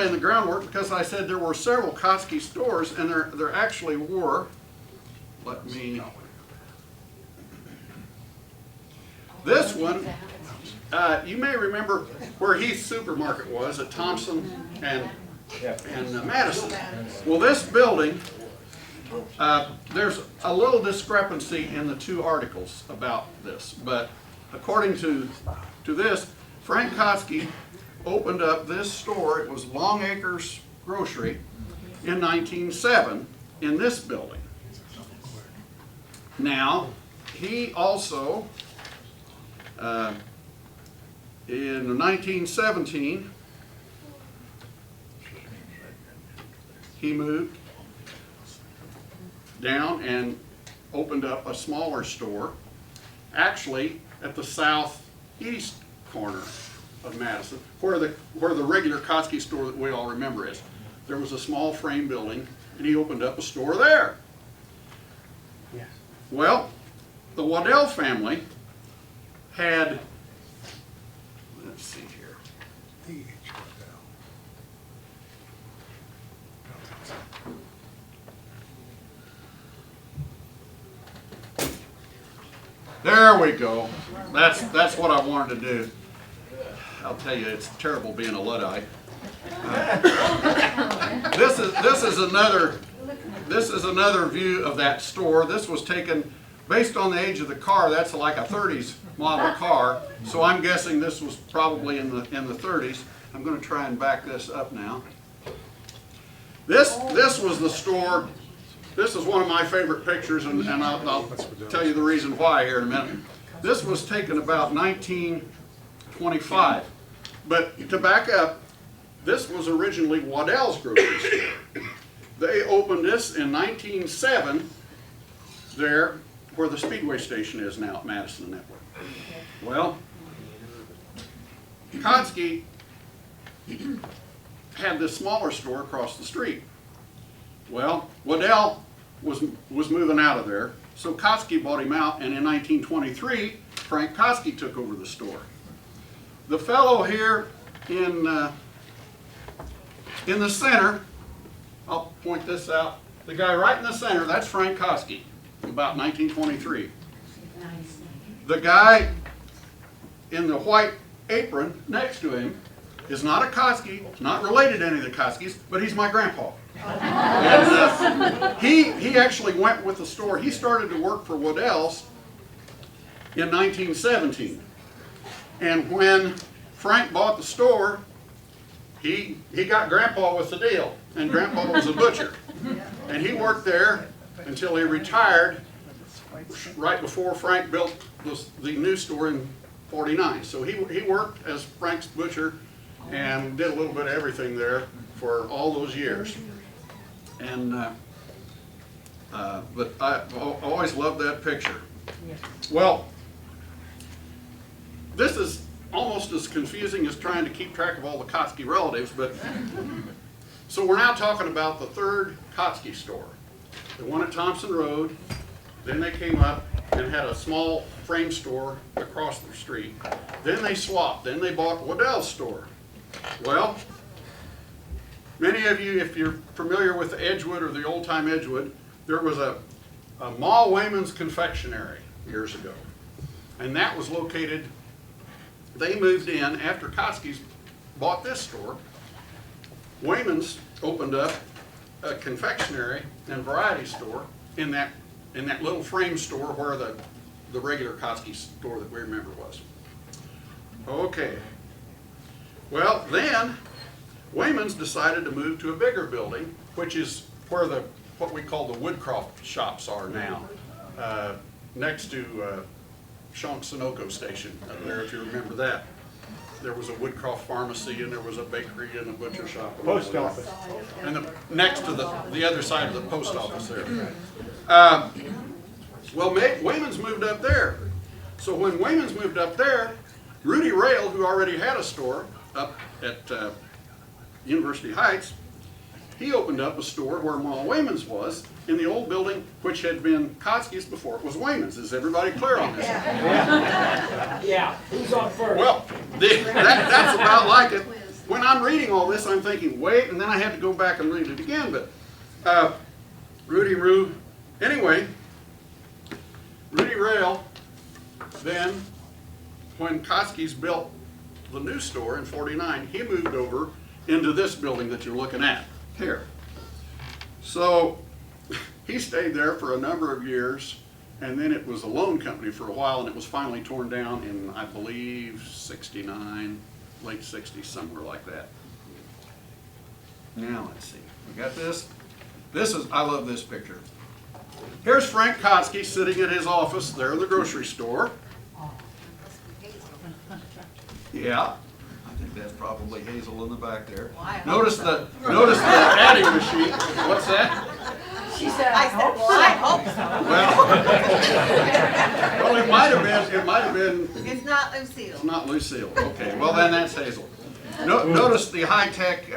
laying the groundwork because I said there were several Kautsky stores, and there actually were. Let me. This one, you may remember where Heath Supermarket was at Thompson and Madison. Well, this building, there's a little discrepancy in the two articles about this, but according to this, Frank Kautsky opened up this store. It was Long Acres Grocery in 1907 in this building. Now, he also, in 1917, he moved down and opened up a smaller store, actually at the southeast corner of Madison, where the regular Kautsky store that we all remember is. There was a small frame building, and he opened up a store there. Yes. Well, the Waddell family had, let's see here. There we go. That's what I wanted to do. I'll tell you, it's terrible being a Luddite. This is another view of that store. This was taken based on the age of the car. That's like a 30s model car. So I'm guessing this was probably in the 30s. I'm going to try and back this up now. This was the store. This is one of my favorite pictures, and I'll tell you the reason why here in a minute. This was taken about 1925. But to back up, this was originally Waddell's grocery store. They opened this in 1907 there where the Speedway station is now at Madison Network. Well, Kautsky had this smaller store across the street. Well, Waddell was moving out of there, so Kautsky bought him out, and in 1923, Frank Kautsky took over the store. The fellow here in the center, I'll point this out, the guy right in the center, that's Frank Kautsky, about 1923. The guy in the white apron next to him is not a Kautsky, not related to any of the Kautskys, but he's my grandpa. And, he actually went with the store. He started to work for Waddell's in 1917. And when Frank bought the store, he got Grandpa with the deal. And Grandpa was a butcher. And he worked there until he retired right before Frank built the new store in '49. So he worked as Frank's butcher and did a little bit of everything there for all those years. And but I always loved that picture. Well, this is almost as confusing as trying to keep track of all the Kautsky relatives, but so we're now talking about the third Kautsky store. The one at Thompson Road, then they came up and had a small frame store across the street. Then they swapped, then they bought Waddell's store. Well, many of you, if you're familiar with Edgewood or the old-time Edgewood, there was a Ma Wayman's confectionery years ago. And that was located, they moved in after Kautsky's bought this store. Wayman's opened up a confectionery and variety store in that little frame store where the regular Kautsky store that we remember was. Okay. Well, then Wayman's decided to move to a bigger building, which is where what we call the Woodcroft shops are now, next to Shonk Sunoco station up there, if you remember that. There was a Woodcroft pharmacy, and there was a bakery and a butcher shop. Post office. And next to the other side of the post office there. Well, Wayman's moved up there. So when Wayman's moved up there, Rudy Rail, who already had a store up at University Heights, he opened up a store where Ma Wayman's was in the old building, which had been Kautsky's before it was Wayman's. Is everybody clear on this? Yeah. Who's on first? Well, that's about like it. when I'm reading all this, I'm thinking, wait, and then I had to go back and read it again, but Rudy Roo, anyway, Rudy Rail, then, when Kautsky's built the new store in '49, he moved over into this building that you're looking at here. So he stayed there for a number of years, and then it was a loan company for a while, and it was finally torn down in, I believe, '69, late '60s, somewhere like that. Now let's see, we got this. I love this picture. Here's Frank Kautsky sitting at his office there in the grocery store. Yeah, I think that's probably Hazel in the back there. Notice the adding machine. What's that? She said, I hope so. Well, it might have been. It's not Lucille. It's not Lucille. Okay, well then that's Hazel. Notice the high-tech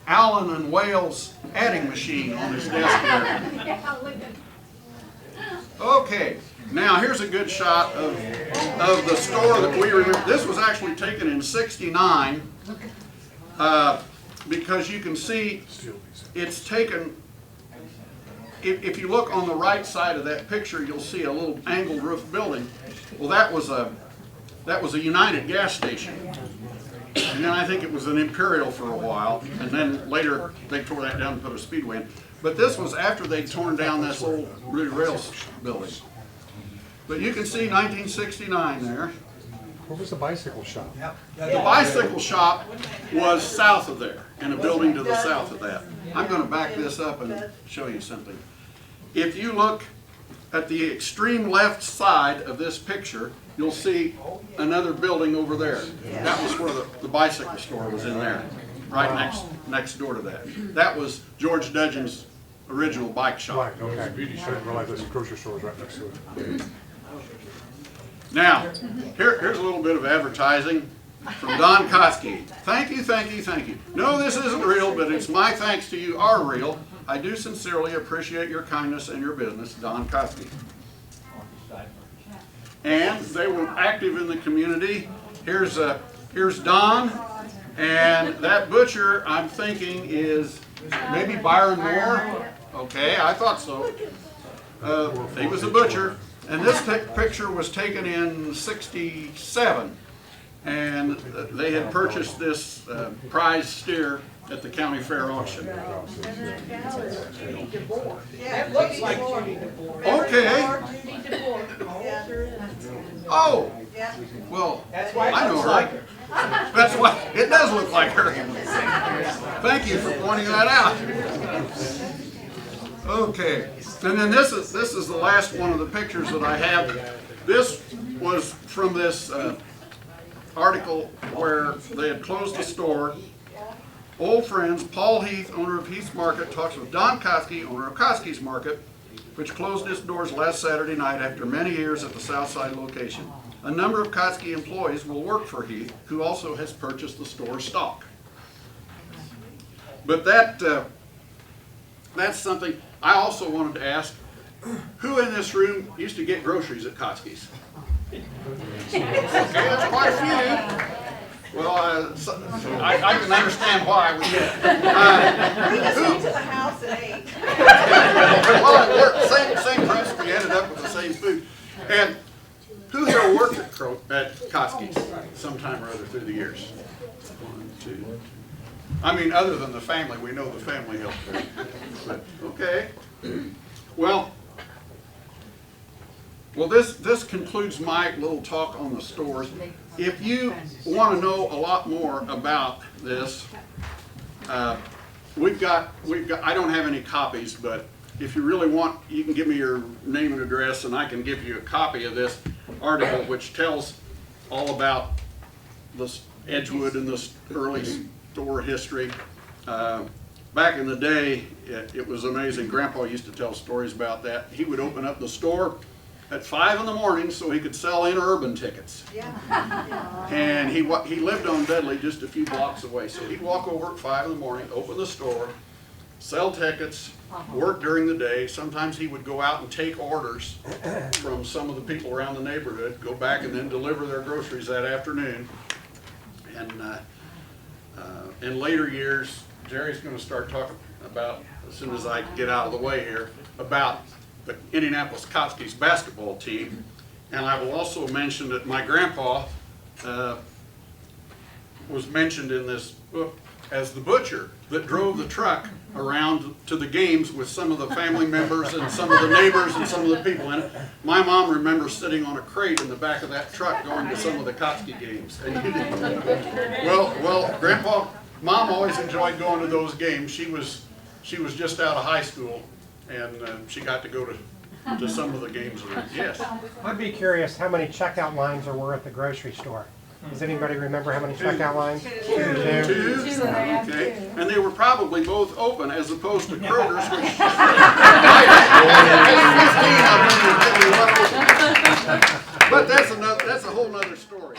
Allen and Wales adding machine on his desk there. Okay, now here's a good shot of the store that we remember. This was actually taken in '69 because you can see it's taken. If you look on the right side of that picture, you'll see a little angled roof building. Well, that was a United gas station, and then I think it was an Imperial for a while, and then later they tore that down and put a Speedway in. But this was after they'd torn down this old Rudy Rails building. But you can see 1969 there. What was the bicycle shop? The bicycle shop was south of there, in a building to the south of that. I'm going to back this up and show you something. If you look at the extreme left side of this picture, you'll see another building over there. That was where the bicycle store was in there, right next door to that. That was George Dudgeon's original bike shop. Right, okay. I didn't realize this grocery store was right next to it. Now, here's a little bit of advertising from Don Kautsky. Thank you, thank you, thank you. No, this isn't real, but it's my thanks to you are real. I do sincerely appreciate your kindness and your business, Don Kautsky. And they were active in the community. Here's Don, and that butcher I'm thinking is maybe Byron Moore. Okay, I thought so. He was a butcher. And this picture was taken in '67, and they had purchased this prize steer at the county fair auction. Okay. Oh, well, I know her. That's why it does look like her. Thank you for pointing that out. Okay. And then this is the last one of the pictures that I have. This was from this article where they had closed the store. Old friends, Paul Heath, owner of Heath's Market, talks with Don Kautsky, owner of Kautsky's Market, which closed its doors last Saturday night after many years at the Southside location. A number of Kautsky employees will work for Heath, who also has purchased the store stock. But that's something I also wanted to ask. Who in this room used to get groceries at Kautsky's? Okay, that's quite a few. Well, I can understand why we did. We just went to the house and ate. Well, it worked. Same principle. We ended up with the same food. And who here worked at Kautsky's sometime or other through the years? One, two. I mean, other than the family, we know the family helped there. But, okay. Well, this concludes my little talk on the stores. If you want to know a lot more about this, we've got. I don't have any copies, but if you really want, you can give me your name and address, and I can give you a copy of this article, which tells all about this Edgewood and this early store history. Back in the day, it was amazing. Grandpa used to tell stories about that. He would open up the store at 5 in the morning so he could sell interurban tickets. Yeah. And he lived on Dudley, just a few blocks away. So he'd walk over at 5 in the morning, open the store, sell tickets, work during the day. Sometimes he would go out and take orders from some of the people around the neighborhood, go back and then deliver their groceries that afternoon. And In later years, Jerry's gonna start talking about, as soon as I get out of the way here, about the Indianapolis Kautsky's basketball team. And I will also mention that my grandpa was mentioned in this book as the butcher that drove the truck around to the games with some of the family members and some of the neighbors and some of the people in it. My mom remembers sitting on a crate in the back of that truck going to some of the Kautsky games. And well, Grandpa, Mom always enjoyed going to those games. She was just out of high school, and she got to go to some of the games around. Yes. I'd be curious how many checkout lines there were at the grocery store. Does anybody remember how many checkout lines? Two? Okay. And they were probably both open as opposed to Kroger's, which but that's a whole nother story.